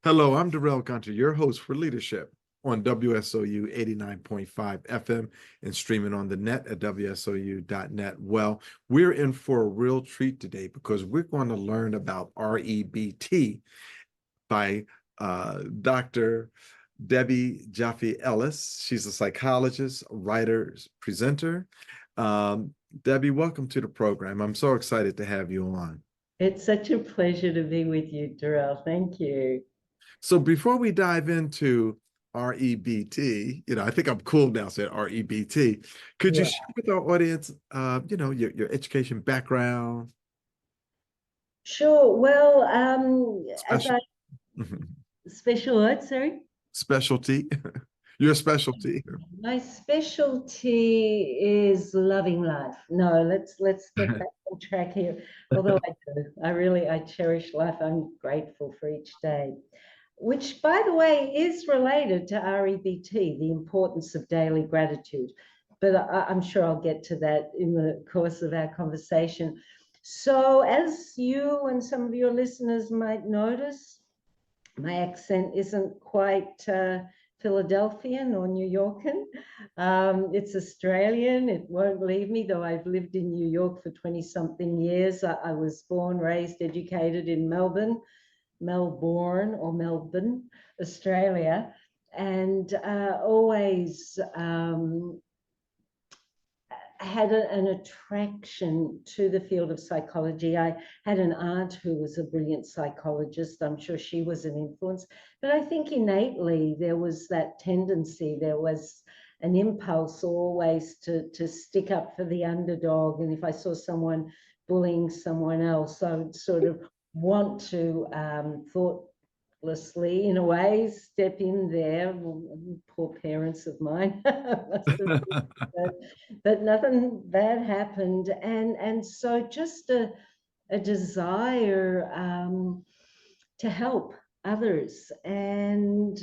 Hello, I'm Darrell Gunter, your host for Leadership on WSOU 89.5 FM and streaming on the net at WSOU.net. Well, we're in for a real treat today because we're going to learn about REBT by Dr. Debbie Joffe Ellis. She's a psychologist, writer, presenter. Debbie, welcome to the program. I'm so excited to have you on. It's such a pleasure to be with you, Darrell. Thank you. So before we dive into REBT, I think I'm cool now saying REBT. Could you share with our audience, your education background? Sure. Well, Special, special what, sorry? specialty, your specialty. My specialty is loving life. No, let's get back on track here. Although I cherish life. I'm grateful for each day, which, by the way, is related to REBT, the importance of daily gratitude. But I'm sure I'll get to that in the course of our conversation. So, as you and some of your listeners might notice, my accent isn't quite Philadelphian or New Yorkan. It's Australian. It won't leave me, though I've lived in New York for 20-something years. I was born, raised, educated in Melbourne, Australia, and always had an attraction to the field of psychology. I had an aunt who was a brilliant psychologist. I'm sure she was an influence, but I think innately there was that tendency, there was an impulse always to stick up for the underdog. And if I saw someone bullying someone else, I would sort of want to thoughtlessly, in a way, step in there. Poor parents of mine. But nothing bad happened. And so just a desire to help others. And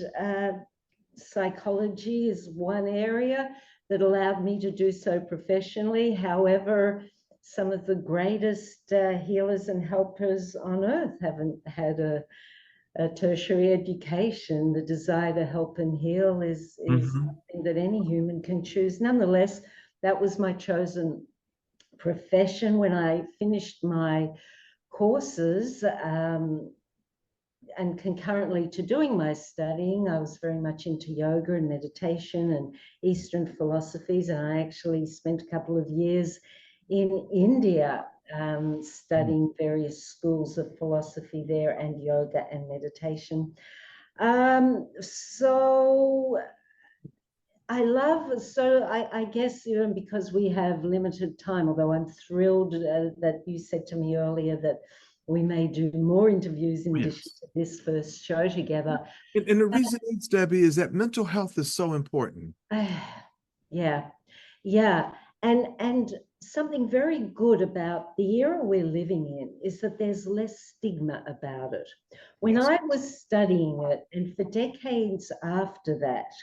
psychology is one area that allowed me to do so professionally. However, some of the greatest healers and helpers on earth haven't had a tertiary education. The desire to help and heal is something that any human can choose. Nonetheless, that was my chosen profession. When I finished my courses, and concurrently to doing my studying, I was very much into yoga and meditation and Eastern philosophies. And I actually spent a couple of years in India studying various schools of philosophy there and yoga and meditation. So I guess even because we have limited time, although I'm thrilled that you said to me earlier that we may do more interviews in addition to this first show together. And the reason is, Debbie, is that mental health is so important. Yeah. And something very good about the era we're living in is that there's less stigma about it. When I was studying it, and for decades after that,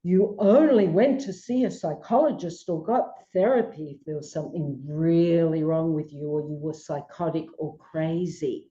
you only went to see a psychologist or got therapy if there was something really wrong with you or you were psychotic or crazy.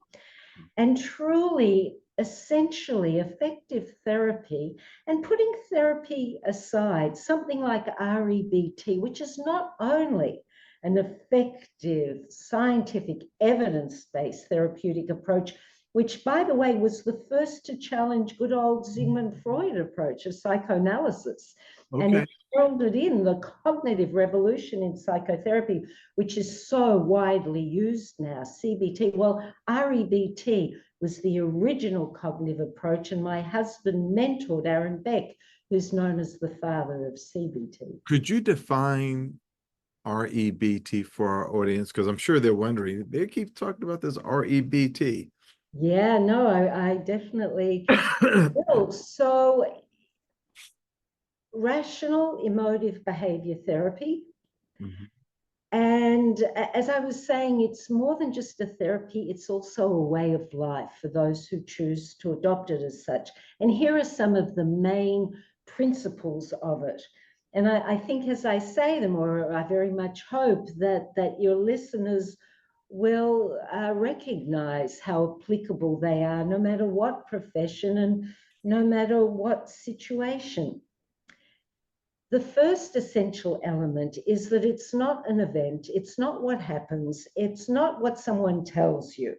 And truly, essentially effective therapy, and putting therapy aside, something like REBT, which is not only an effective, scientific, evidence-based therapeutic approach, which, by the way, was the first to challenge good old Sigmund Freud approach of psychoanalysis. And it heralded in the cognitive revolution in psychotherapy, which is so widely used now, CBT. Well, REBT was the original cognitive approach, and my husband mentored Aaron Beck, who's known as the father of CBT. Could you define REBT for our audience? Because I'm sure they're wondering, they keep talking about this REBT. Yeah, no, I definitely will. So, Rational Emotive Behavior Therapy. And as I was saying, it's more than just a therapy, it's also a way of life for those who choose to adopt it as such. And here are some of the main principles of it. And I think as I say them, or I very much hope that your listeners will recognize how applicable they are, no matter what profession and no matter what situation. The first essential element is that it's not an event, it's not what happens, it's not what someone tells you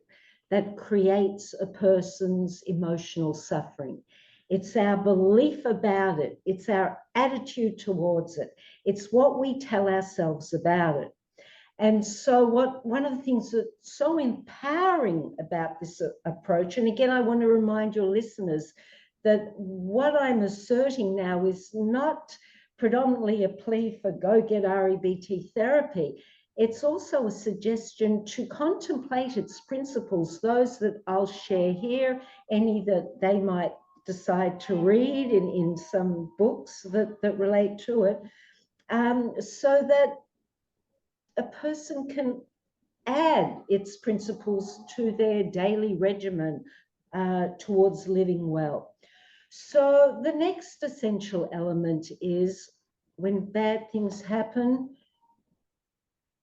that creates a person's emotional suffering. It's our belief about it, it's our attitude towards it, it's what we tell ourselves about it. And so one of the things that's so empowering about this approach, and again, I want to remind your listeners that what I'm asserting now is not predominantly a plea for go get REBT therapy. It's also a suggestion to contemplate its principles, those that I'll share here, any that they might decide to read in some books that relate to it, so that a person can add its principles to their daily regimen towards living well. So the next essential element is when bad things happen,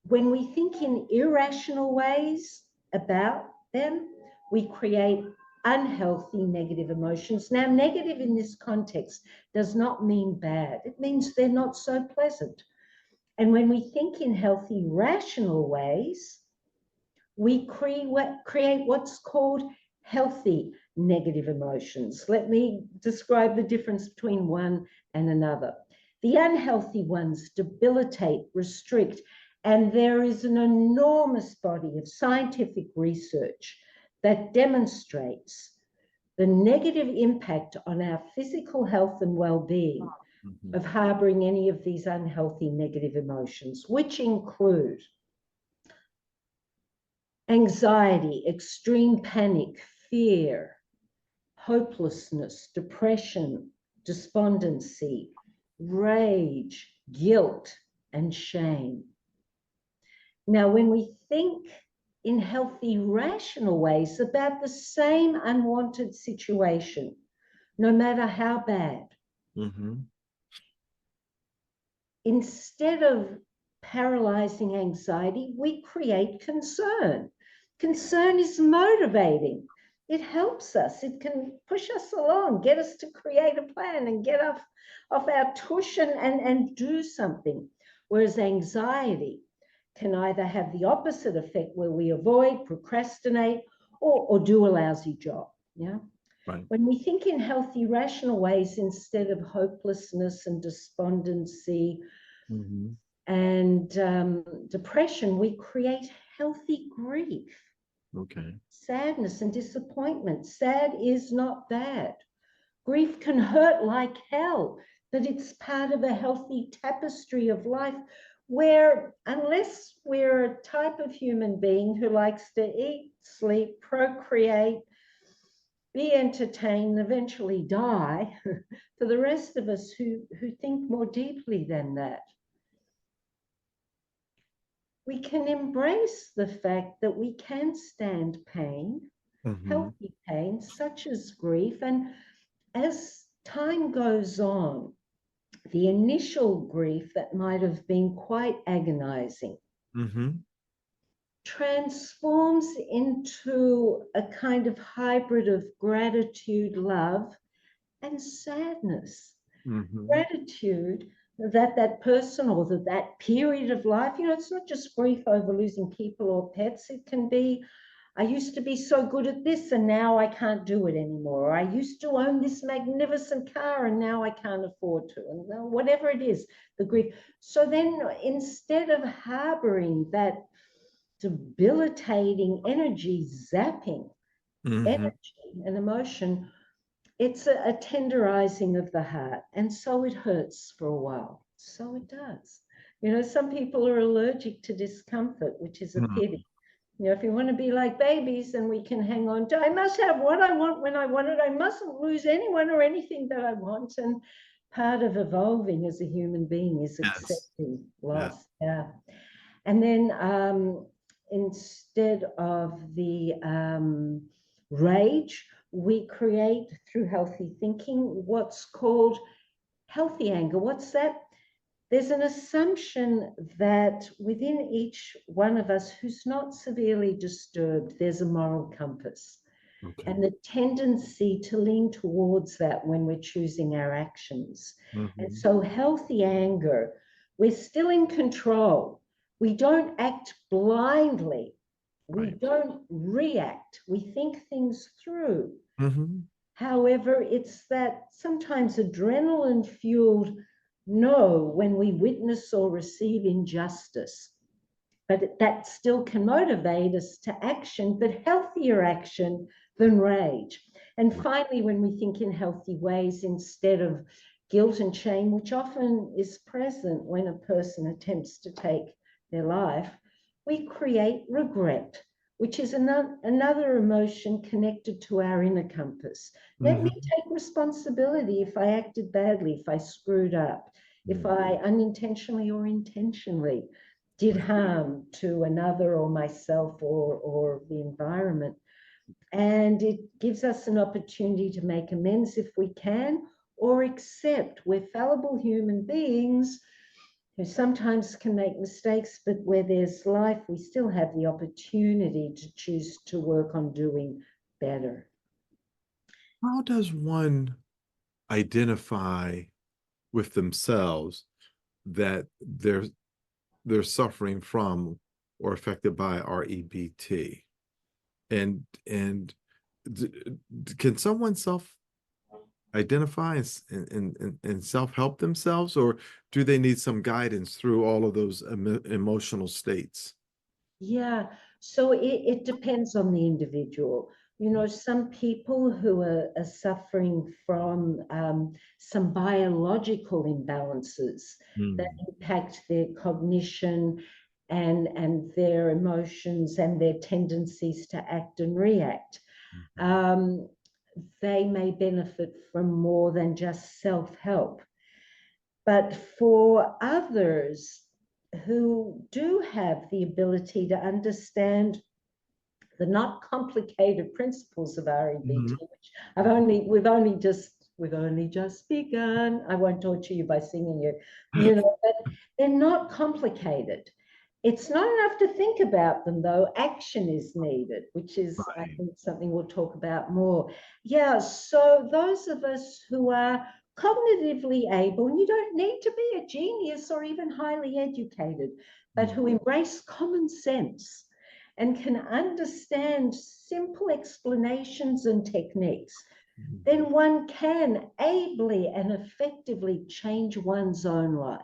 when we think in irrational ways about them, we create unhealthy negative emotions. Now, negative in this context does not mean bad. It means they're not so pleasant. And when we think in healthy, rational ways, we create what's called healthy negative emotions. Let me describe the difference between one and another. The unhealthy ones debilitate, restrict, and there is an enormous body of scientific research that demonstrates the negative impact on our physical health and well-being of harboring any of these unhealthy negative emotions, which include anxiety, extreme panic, fear, hopelessness, depression, despondency, rage, guilt, and shame. Now, when we think in healthy, rational ways about the same unwanted situation, no matter how bad, instead of paralyzing anxiety, we create concern. Concern is motivating. It helps us. It can push us along, get us to create a plan and get off our tush and do something. Whereas anxiety can either have the opposite effect where we avoid, procrastinate, or do a lousy job. Yeah. Right. When we think in healthy, rational ways instead of hopelessness and despondency and depression, we create healthy grief. Okay. Sadness and disappointment. Sad is not bad. Grief can hurt like hell, but it's part of a healthy tapestry of life where, unless we're a type of human being who likes to eat, sleep, procreate, be entertained, eventually die, for the rest of us who think more deeply than that, we can embrace the fact that we can stand pain, healthy pain, such as grief. And as time goes on, the initial grief that might have been quite agonizing transforms into a kind of hybrid of gratitude, love, and sadness. Gratitude that person or that period of life, it's not just grief over losing people or pets. It can be, I used to be so good at this and now I can't do it anymore. Or I used to own this magnificent car and now I can't afford to. And whatever it is, the grief. So then instead of harboring that debilitating energy, zapping energy and emotion, it's a tenderizing of the heart. And so it hurts for a while. So it does. Some people are allergic to discomfort, which is a pity. If you want to be like babies, then we can hang on to, I must have what I want when I want it. I mustn't lose anyone or anything that I want. And part of evolving as a human being is accepting loss. Yeah. And then instead of the rage, we create through healthy thinking what's called healthy anger. What's that? there's an assumption that within each one of us who's not severely disturbed, there's a moral compass Okay. and the tendency to lean towards that when we're choosing our actions. And Mhm. so healthy anger, we're still in control. We don't act blindly. We Right. don't react. We think things through. Mhm. However, it's that sometimes adrenaline fueled no when we witness or receive injustice. But that still can motivate us to action, but healthier action than rage. And finally, when we think in healthy ways instead of guilt and shame, which often is present when a person attempts to take their life, we create regret, which is another emotion connected to our inner compass. Let me Mhm. take responsibility if I acted badly, if I screwed up, if Mm. I unintentionally or intentionally did harm to another or myself or the environment. And it gives us an opportunity to make amends if we can, or accept we're fallible human beings who sometimes can make mistakes, but where there's life, we still have the opportunity to choose to work on doing better. How does one identify with themselves that they're suffering from or affected by REBT? And can someone self identify and self help themselves, or do they need some guidance through all of those emotional states? Yeah, so it depends on the individual. You know, some people who are suffering from some biological imbalances that Mm. impact their cognition and their emotions and their tendencies to act and react. Mhm. Um, they may benefit from more than just self-help. But for others who do have the ability to understand the not complicated principles of REBT, Mhm. which we've only just begun. I won't torture you by singing you, but they're not complicated. It's not enough to think about them, though. Action is needed, which is, I Right. think, something we'll talk about more. Yeah, so those of us who are cognitively able, and you don't need to be a genius or even highly educated, but Mm. who embrace common sense and can understand simple explanations and techniques, Mhm. then one can ably and effectively change one's own life.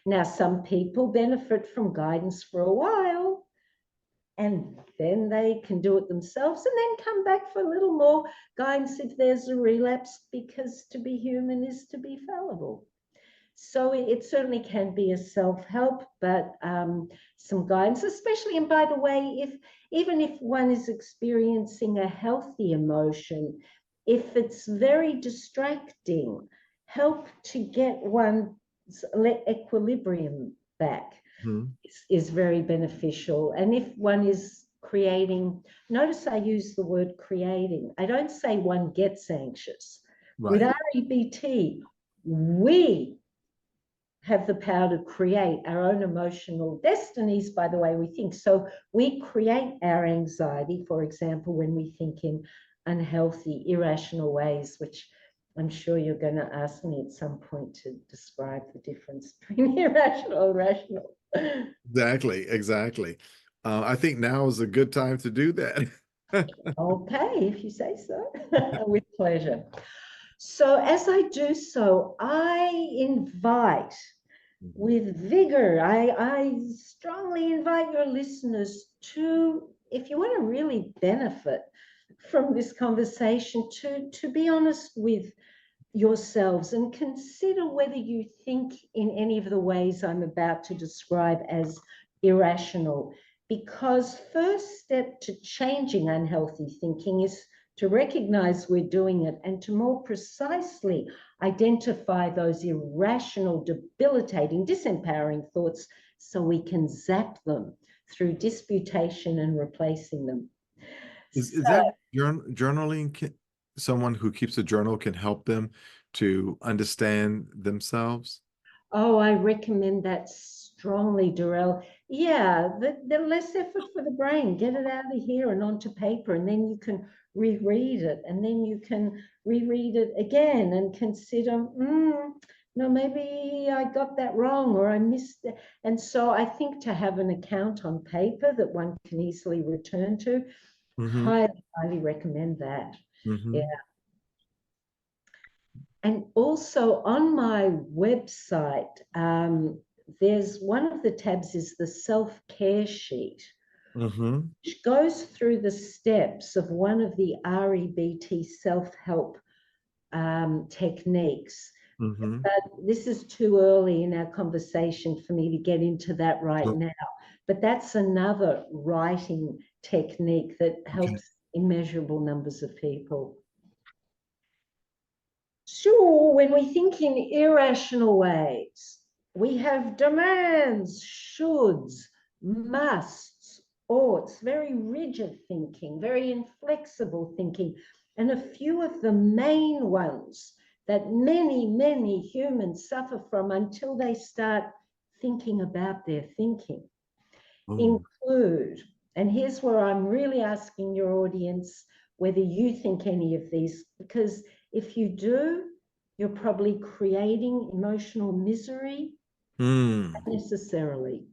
Now, some people benefit from guidance for a while and then they can do it themselves and then come back for a little more guidance if there's a relapse, because to be human is to be fallible. So it certainly can be a self-help, but some guidance, especially, and by the way, even if one is experiencing a healthy emotion, if it's very distracting, help to get one's equilibrium back Mhm. is very beneficial. And if one is creating, notice I use the word creating. I don't say one gets anxious. With Right. REBT, we have the power to create our own emotional destinies by the way we think. So we create our anxiety, for example, when we think in unhealthy, irrational ways, which I'm sure you're going to ask me at some point to describe the difference between irrational and rational. Exactly. Exactly. I think now is a good time to do that. Okay, if you say so, with pleasure. So as I do so, I invite Mhm. with vigor. I strongly invite your listeners to, if you want to really benefit from this conversation, to be honest with yourselves and consider whether you think in any of the ways I'm about to describe as irrational. Because first step to changing unhealthy thinking is to recognize we're doing it and to more precisely identify those irrational, debilitating, disempowering thoughts so we can zap them through disputation and replacing them. Is So that journaling? Someone who keeps a journal can help them to understand themselves? Oh, I recommend that strongly, Durrell. Yeah, the less effort for the brain. Get it out of here and onto paper, and then you can reread it, and then you can reread it again and consider, no, maybe I got that wrong or I missed it. And so I think to have an account on paper that one can easily return to, Mm-hmm. highly, highly recommend that. Mm-hmm. Yeah. And also on my website, there's one of the tabs is the self-care sheet, Mm-hmm. which goes through the steps of one of the REBT self-help techniques. Mm-hmm. But this is too early in our conversation for me to get into that right now. But that's another writing technique that helps immeasurable numbers of people. Sure, when we think in irrational ways, we have demands, shoulds, musts, oughts, very rigid thinking, very inflexible thinking, and a few of the main ones that many, many humans suffer from until they start thinking about their thinking include, and here's where I'm really asking your audience whether you think any of these, because if you do, you're probably creating emotional misery unnecessarily.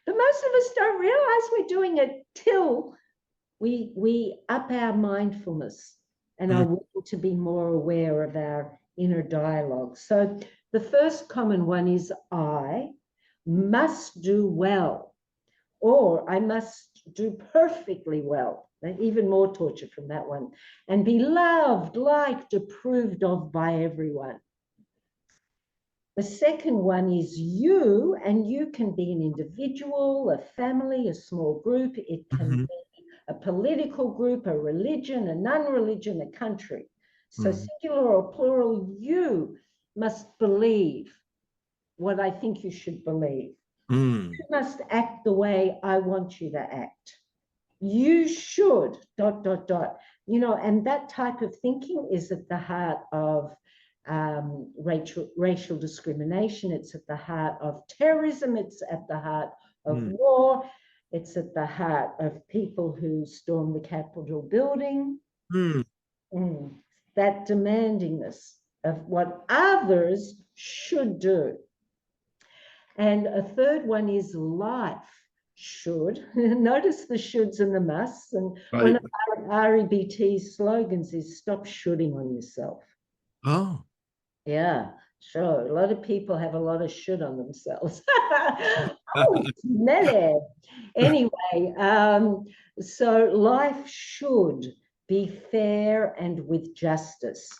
But most of us don't realize we're doing it till we up our mindfulness and are willing to be more aware of our inner dialogue. So the first common one is I must do well, or I must do perfectly well. Even more torture from that one. And be loved, liked, approved of by everyone. The second one is you, and you can be an individual, a family, a small group. It can be a political group, a religion, a non-religion, a country. So singular or plural, you must believe what I think you should believe. You must act the way I want you to act. You should, ... and that type of thinking is at the heart of racial discrimination. It's at the heart of terrorism. It's at the heart of war. It's at the heart of people who storm the Capitol building. That demandingness of what others should do. And a third one is life should. Notice the shoulds and the musts. And one of REBT's slogans is stop shooting on yourself. Oh. Yeah, sure. A lot of people have a lot of should on themselves. Oh, smelly. Anyway, so life should be fair and with justice.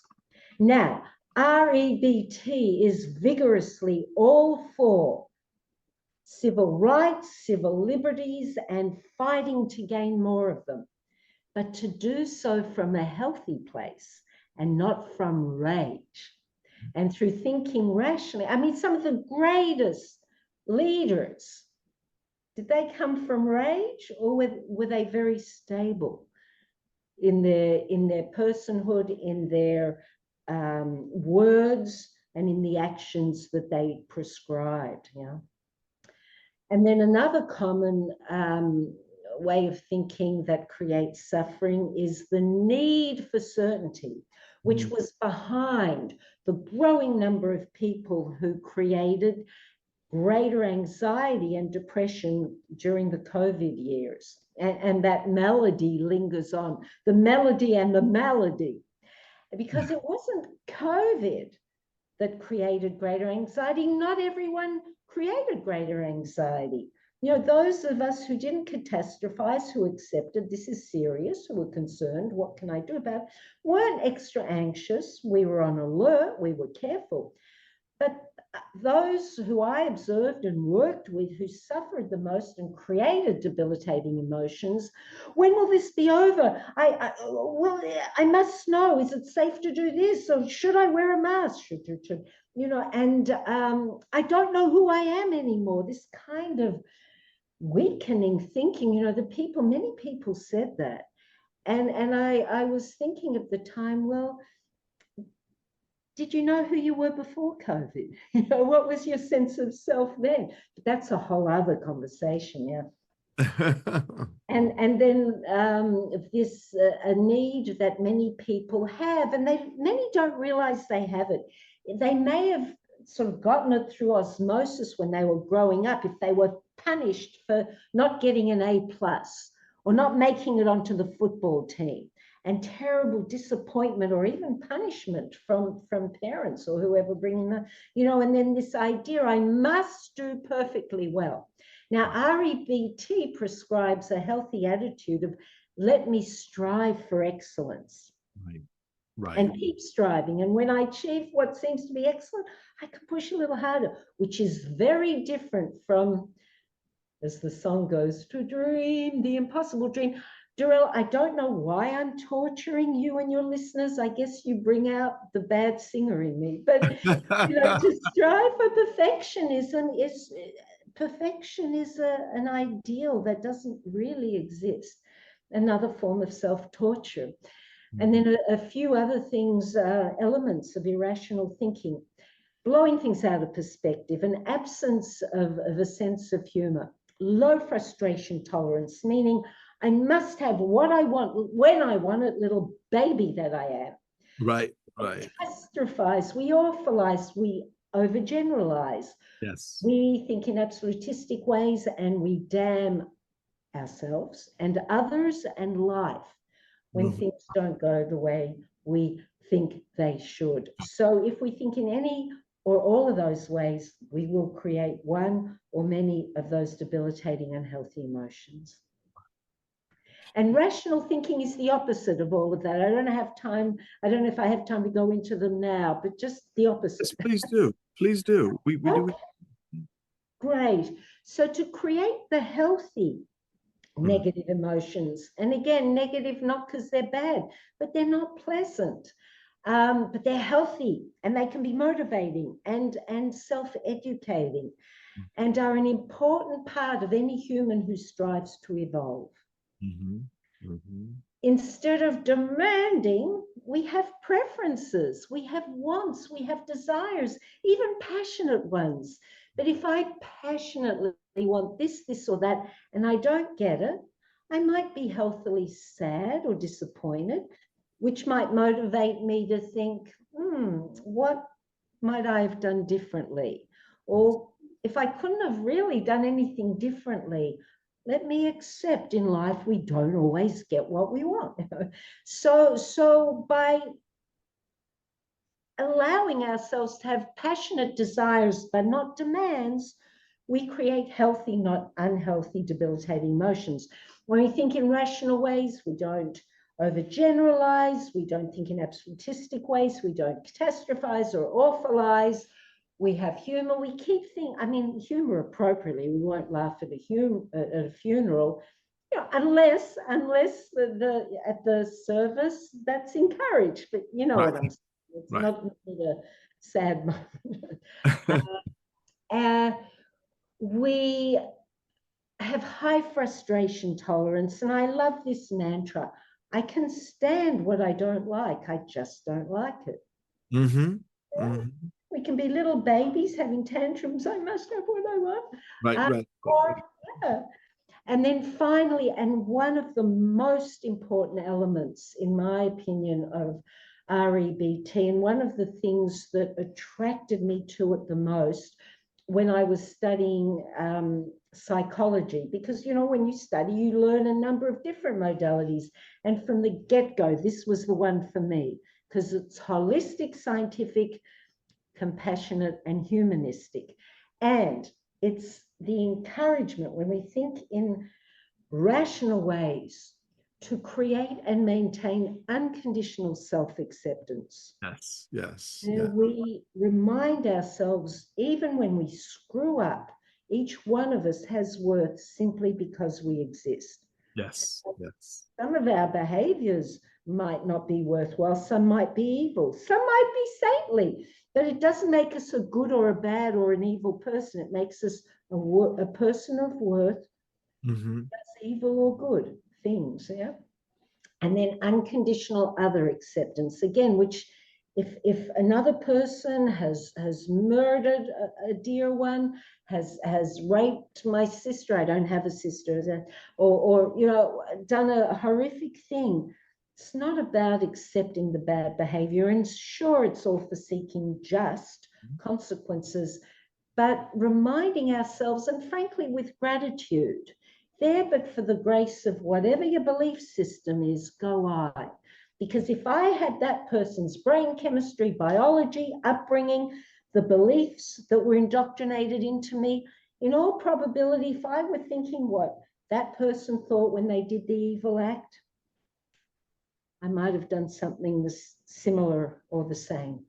Now, REBT is vigorously all for civil rights, civil liberties, and fighting to gain more of them, but to do so from a healthy place and not from rage. And through thinking rationally. I mean, some of the greatest leaders, did they come from rage, or were they very stable in their personhood, in their words, and in the actions that they prescribed? Yeah. And then another common way of thinking that creates suffering is the need for certainty, which was behind the growing number of people who created greater anxiety and depression during the COVID years. And that melody lingers on, the melody and the malady, because it wasn't COVID that created greater anxiety. Not everyone created greater anxiety. You know, those of us who didn't catastrophize, who accepted this is serious, who were concerned, what can I do about it, weren't extra anxious. We were on alert, we were careful. But those who I observed and worked with who suffered the most and created debilitating emotions, when will this be over? I must know, is it safe to do this? Or should I wear a mask? You know, and I don't know who I am anymore. This kind of weakening thinking, you know, many people said that. And I was thinking at the time, well, did you know who you were before COVID? You know, what was your sense of self then? But that's a whole other conversation, yeah. And then this a need that many people have, and many don't realize they have it. They may have sort of gotten it through osmosis when they were growing up, if they were punished for not getting an A+ or not making it onto the football team, and terrible disappointment or even punishment from parents or whoever bringing them, you know, and then this idea, I must do perfectly well. Now, REBT prescribes a healthy attitude of let me strive for excellence. Right. Right. And keep striving. And when I achieve what seems to be excellent, I can push a little harder, which is very different from, as the song goes, to dream the impossible dream. Durrell, I don't know why I'm torturing you and your listeners. I guess you bring out the bad singer in me. But you know, to strive for perfection is an ideal that doesn't really exist. Another form of self-torture. And then a few other things, elements of irrational thinking, blowing things out of perspective, an absence of a sense of humor, low frustration tolerance, meaning I must have what I want when I want it, little baby that I am. Right, right. We catastrophize, we awfulize, we overgeneralize. Yes. We think in absolutistic ways, and we damn ourselves and others and life when things don't go the way we think they should. So if we think in any or all of those ways, we will create one or many of those debilitating, unhealthy emotions. And rational thinking is the opposite of all of that. I don't have time. I don't know if I have time to go into them now, but just the opposite. Yes, please do. Please do. We do. Great. So to create the healthy negative emotions, and again, negative not because they're bad, but they're not pleasant, but they're healthy and they can be motivating and self-educating, and are an important part of any human who strives to evolve. Instead of demanding, we have preferences, we have wants, we have desires, even passionate ones. But if I passionately want this, this, or that, and I don't get it, I might be healthily sad or disappointed, which might motivate me to think, what might I have done differently? Or if I couldn't have really done anything differently, let me accept in life we don't always get what we want. So by allowing ourselves to have passionate desires but not demands, we create healthy, not unhealthy, debilitating emotions. When we think in rational ways, we don't overgeneralize, we don't think in absolutistic ways, we don't catastrophize or awfulize. We have humor. We keep humor appropriately. We won't laugh at a funeral, you know, unless at the service that's encouraged. But you know what I'm saying. It's not a sad moment. We have high frustration tolerance, and I love this mantra. I can stand what I don't like. I just don't like it. We can be little babies having tantrums. I must have what I want. Right. And then finally, and one of the most important elements, in my opinion, of REBT, and one of the things that attracted me to it the most when I was studying psychology, because, you know, when you study, you learn a number of different modalities. And from the get-go, this was the one for me, because it's holistic, scientific, compassionate, and humanistic. And it's the encouragement, when we think in rational ways, to create and maintain unconditional self-acceptance. Yes. We remind ourselves, even when we screw up, each one of us has worth simply because we exist. Yes. Some of our behaviors might not be worthwhile, some might be evil, some might be saintly, but it doesn't make us a good or a bad or an evil person. It makes us a person of worth, that's evil or good things, yeah? And then unconditional other acceptance, again, which If another person has murdered a dear one, has raped my sister, I don't have a sister, or you know, done a horrific thing, it's not about accepting the bad behavior. And sure, it's all for seeking just consequences, but reminding ourselves, and frankly, with gratitude, there but for the grace of whatever your belief system is, go I. Because if I had that person's brain chemistry, biology, upbringing, the beliefs that were indoctrinated into me, in all probability, if I were thinking what that person thought when they did the evil act, I might have done something similar or the same.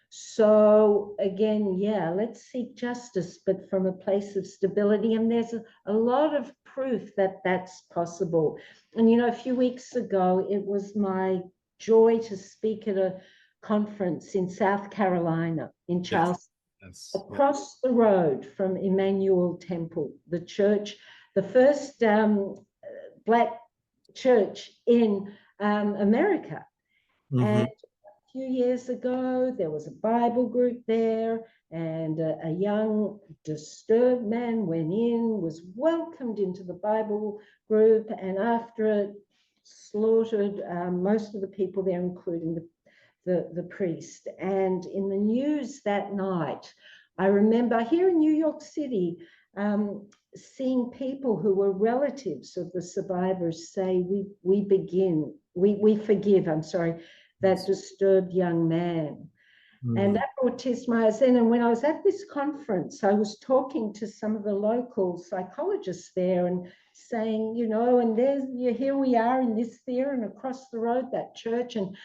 So again, yeah, let's seek justice, but from a place of stability. And there's a lot of proof that that's possible. And, you know, a few weeks ago, it was my joy to speak at a conference in South Carolina, in Charleston, Yes. across the road from Emmanuel Temple, the church, the first Black church in America. Mm-hmm. And a few years ago, there was a Bible group there, and a young disturbed man went in, was welcomed into the Bible group, and after it slaughtered most of the people there, including the priest. And in the news that night, I remember here in New York City, seeing people who were relatives of the survivors say, we forgive, I'm sorry, that disturbed young man. And that brought tears to my eyes then. And when I was at this conference, I was talking to some of the local psychologists there and saying, you know, and here we are in this theater and across the road, that church. And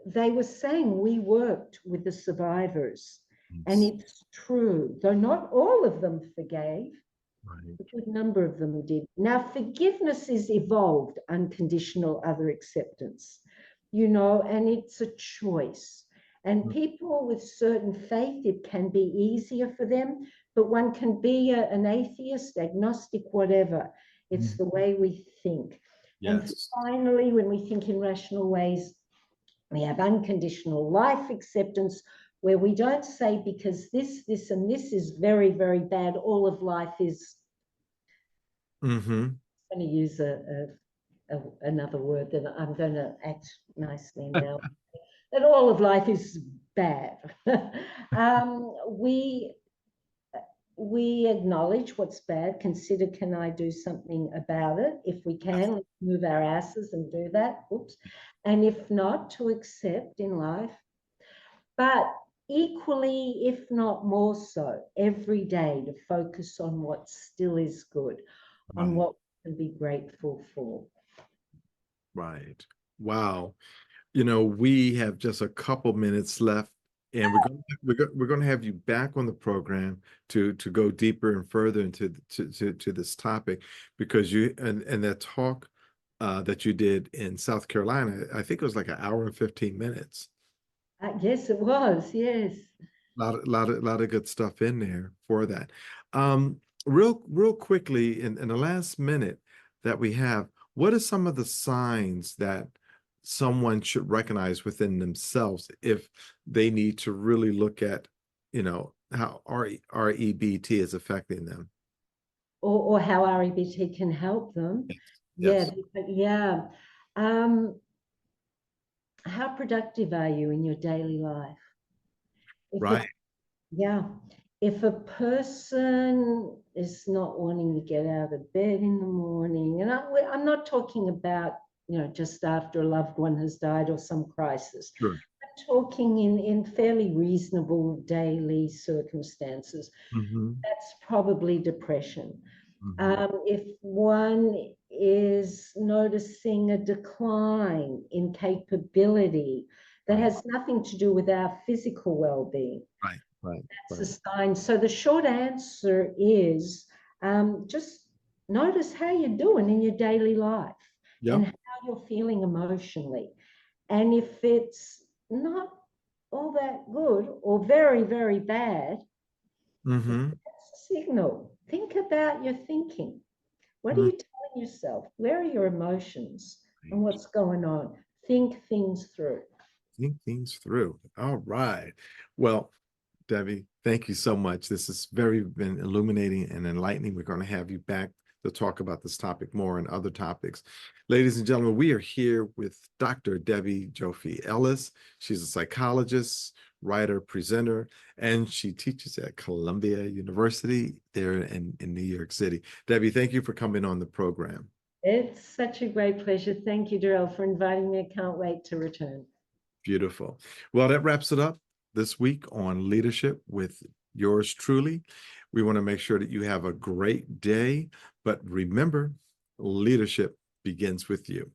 they were saying we worked with the survivors. And it's true, though not all of them forgave, a good number of them did. Now, forgiveness is evolved, unconditional other acceptance, you know, and it's a choice. And people with certain faith, it can be easier for them, but one can be an atheist, agnostic, whatever. It's the way we think. And Yes. finally, when we think in rational ways, we have unconditional life acceptance, where we don't say because this, and this is very, very bad, all of life is. Mm-hmm. I'm going to use another word that I'm going to act nicely now. That all of life is bad. We acknowledge what's bad, consider, can I do something about it? If we can, let's move our asses and do that. Oops. And if not, to accept in life. But equally, if not more so, every day to focus on what still is good, on what we can be grateful for. Right. Wow. You know, we have just a couple minutes left, and we're going to have you back on the program to go deeper and further into to this topic, because you and that talk that you did in South Carolina, I think it was like an hour and 15 minutes. Yes, it was. Yes. Lot of good stuff in there for that. Real quickly, in the last minute that we have, what are some of the signs that someone should recognize within themselves if they need to really look at, you know, how REBT is affecting them? Or how REBT can help them. Yes. Yeah. How productive are you in your daily life? Right. If a person is not wanting to get out of bed in the morning, and I'm not talking about, you know, just after a loved one has died or some crisis. Sure. I'm talking in fairly reasonable daily circumstances. Mm-hmm. That's probably depression. Mm-hmm. If one is noticing a decline in capability that has nothing to do with our physical well-being, that's a sign. So the short answer is just notice how you're doing in your daily life and how you're feeling emotionally. And if it's not all that good or very, very bad, Mm-hmm. that's a signal. Think about your thinking. What are Mm-hmm. you telling yourself? Where are your emotions and what's going on? Think things through. Think things through. All right. Well, Debbie, thank you so much. This has been illuminating and enlightening. We're going to have you back to talk about this topic more and other topics. Ladies and gentlemen, we are here with Dr. Debbie Joffe Ellis. She's a psychologist, writer, presenter, and she teaches at Columbia University there in New York City. Debbie, thank you for coming on the program. It's such a great pleasure. Thank you, Darrell, for inviting me. I can't wait to return. Beautiful. Well, that wraps it up this week on Leadership with yours truly. We want to make sure that you have a great day, but remember, leadership begins with you.